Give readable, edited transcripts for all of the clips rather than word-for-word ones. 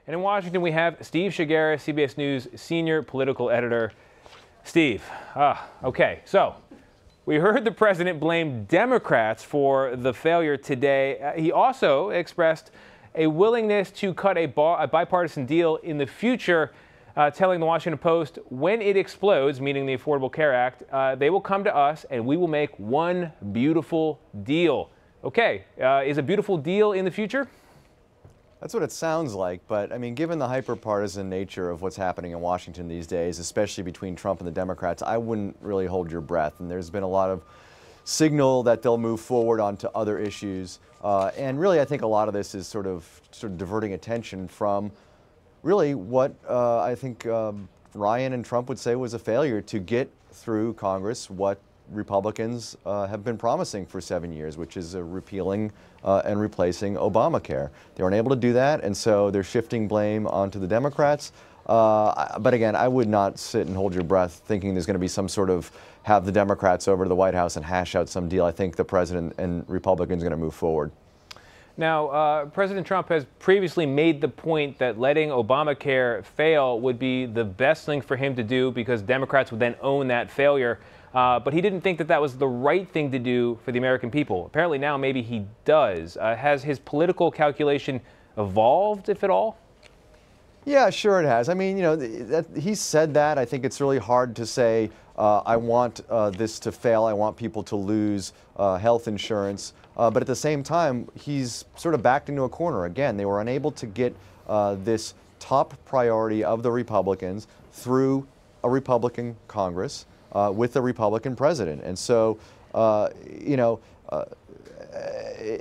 And in Washington, we have Steve Chaggaris, CBS News senior political editor. Steve, okay, so we heard the president blame Democrats for the failure today. He also expressed a willingness to cut a bipartisan deal in the future, telling the Washington Post, when it explodes, meaning the Affordable Care Act, they will come to us and we will make one beautiful deal. Okay, is a beautiful deal in the future? That's what it sounds like, but I mean, given the hyper-partisan nature of what's happening in Washington these days, especially between Trump and the Democrats, I wouldn't really hold your breath. And there's been a lot of signal that they'll move forward onto other issues. And really, I think a lot of this is sort of diverting attention from really what I think Ryan and Trump would say was a failure to get through Congress what Republicans have been promising for 7 years, which is repealing and replacing Obamacare. They weren't able to do that, and so they're shifting blame onto the Democrats. But again, I would not sit and hold your breath thinking there's going to be some sort of have the Democrats over to the White House and hash out some deal. I think the president and Republicans are going to move forward. Now, President Trump has previously made the point that letting Obamacare fail would be the best thing for him to do because Democrats would then own that failure. But he didn't think that that was the right thing to do for the American people. Apparently now maybe he does. Has his political calculation evolved, if at all? Yeah, sure it has. I mean, you know, he said that. I think it's really hard to say, I want this to fail. I want people to lose health insurance. But at the same time, he's sort of backed into a corner. Again, they were unable to get this top priority of the Republicans through a Republican Congress. With a Republican president. And so, you know,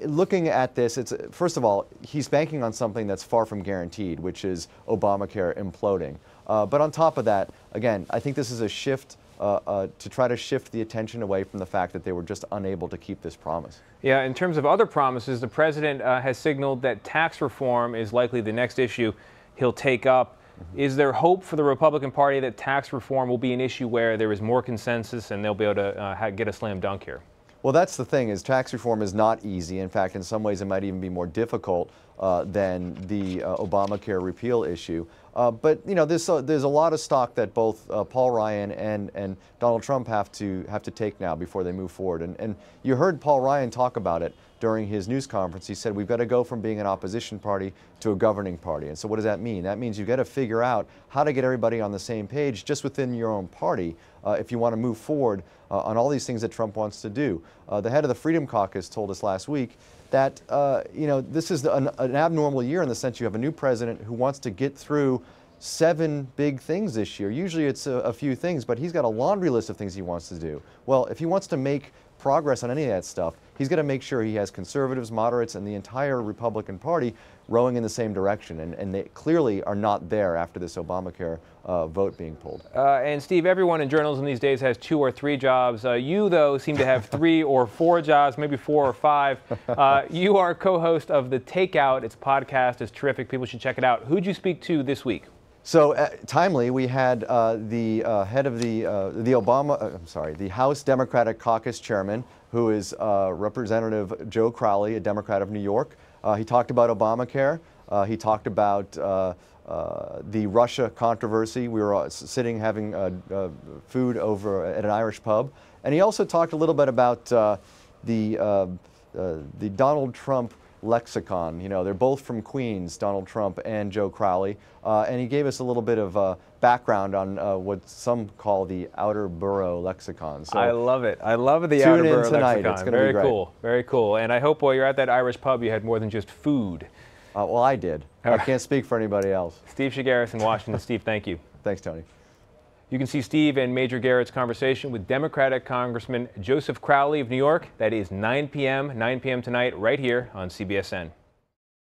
looking at this, it's first of all, he's banking on something that's far from guaranteed, which is Obamacare imploding. But on top of that, again, I think this is a shift to try to shift the attention away from the fact that they were just unable to keep this promise. Yeah, in terms of other promises, the president has signaled that tax reform is likely the next issue he'll take up. Is there hope for the Republican Party that tax reform will be an issue where there is more consensus and they'll be able to get a slam dunk here? Well, that's the thing, is tax reform is not easy. In fact, in some ways it might even be more difficult than the Obamacare repeal issue. But you know, there's a lot of stock that both Paul Ryan and Donald Trump have to take now before they move forward. And you heard Paul Ryan talk about it during his news conference. He said, we've got to go from being an opposition party to a governing party. And so what does that mean? That means you've got to figure out how to get everybody on the same page just within your own party if you want to move forward on all these things that Trump wants to do. The head of the Freedom Caucus told us last week that you know, this is an abnormal year in the sense you have a new president who wants to get through 7 big things this year. Usually it's a few things, but he's got a laundry list of things he wants to do. Well, if he wants to make progress on any of that stuff, he's got to make sure he has conservatives, moderates, and the entire Republican Party rowing in the same direction. And they clearly are not there after this Obamacare vote being pulled. And Steve, everyone in journalism these days has 2 or 3 jobs. You, though, seem to have 3 or 4 jobs, maybe 4 or 5. You are co-host of The Takeout. Its podcast is terrific. People should check it out. Who'd you speak to this week? So timely, we had the head of the House Democratic Caucus chairman, who is Representative Joe Crowley, a Democrat of New York. He talked about Obamacare. He talked about the Russia controversy. We were sitting having food over at an Irish pub, and he also talked a little bit about the Donald Trump lexicon. You know, they're both from Queens, Donald Trump and Joe Crowley, and he gave us a little bit of background on what some call the outer borough lexicon. So I love it. I love the outer borough lexicon. It's gonna be great. Cool. Very cool. And I hope while you're at that Irish pub, you had more than just food. Well, I did. I can't speak for anybody else. Steve Chaggaris in Washington. Steve, thank you. Thanks, Tony. You can see Steve and Major Garrett's conversation with Democratic Congressman Joseph Crowley of New York. That is 9 p.m. tonight, right here on CBSN.